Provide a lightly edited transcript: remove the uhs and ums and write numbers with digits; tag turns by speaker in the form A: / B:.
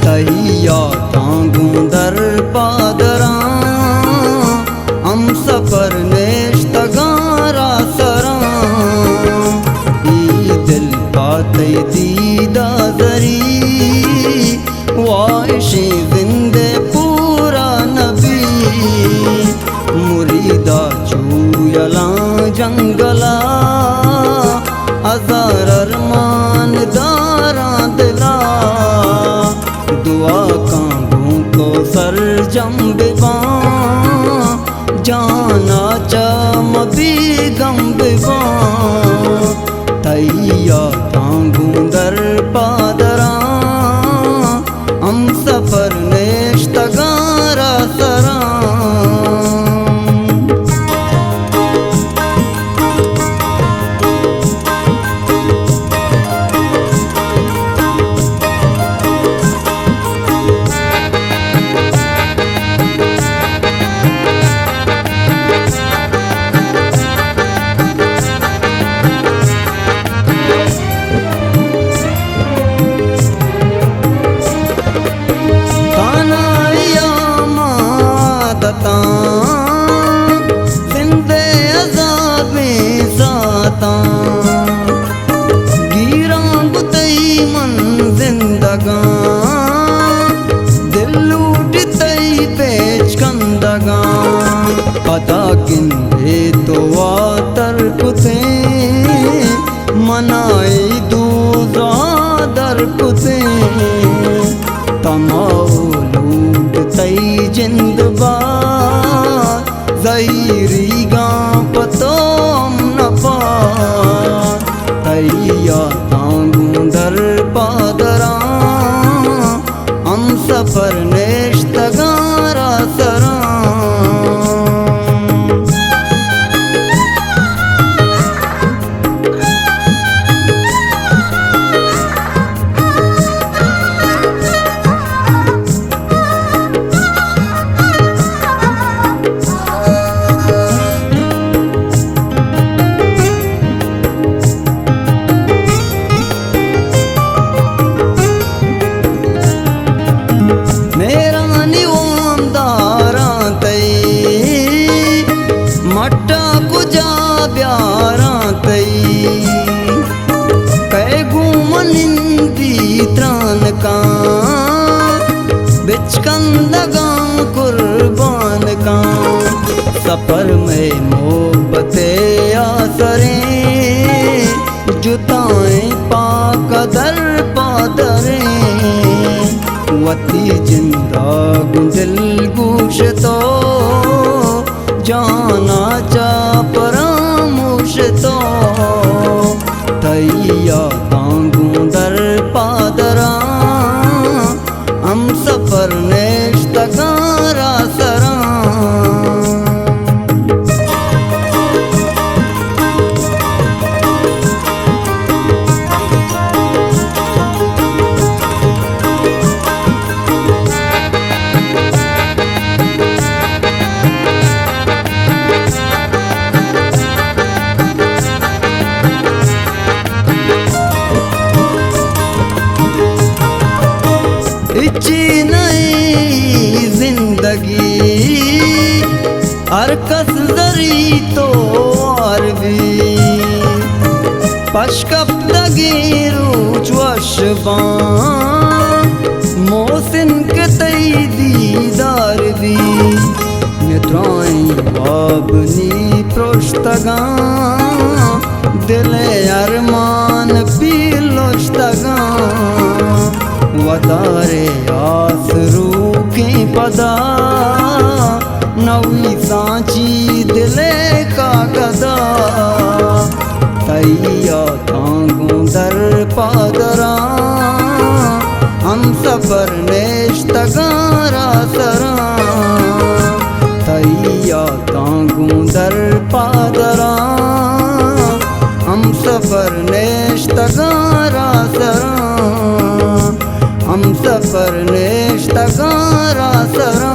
A: तहिया तांगू दर पादरा हम सफर नेश्तगारा सरा ई दिल पाते दीदा दरी वाइशी जिंदे पूरा नबी मुरीदा चूयला जंगला हजार अरमान दारा दिला दुआ कांगू को सर जम्बिबा जाना चम भी गम्बिबा तैया तांगू दर पादरा हम सफर नेश्तगारा सरा जिंदे अज़ाबे ज़ाता गिरा बुतई मन जिंदगा दिल लूटतई पेच कंदगा पता किंदे तो वातर कुते मनाई दूजा दर कुते तमाओ लूटतई जिंदबा ज़हीरी गा पतोम नफा तैया तांगू दर पादरा हम सफर नेश्तगारा सरा मट्टा कुजा प्यारा तई कैगू मनिंदी त्रान का बिचकंदगा कुर्बान का सफर में मोहब्बते आसरे जुताएं पाक दर पादरे वती जिंदा गुंदिल गुश तो जाना चा परामुश तो तैया तांगू दर पादरा हम सफर नेश्तगारा सरा इच्छी नई जिंदगी हरकत जरी तो आरवी पशकप दगी रूच वशबा मोहसिन के तई दीदार भी मित्राई बाबनी प्रोश्तगा दिल अरमान पीलोश्तगा वतारे आसरू के पदा सांची दिले का गदा तैया तांगू दर पादरा हम सफर नेश्त गारा सरा तैया तांगू दर पादरा हम सफर नेश्त गारा सरा हम सफर नेश्त गारा सरा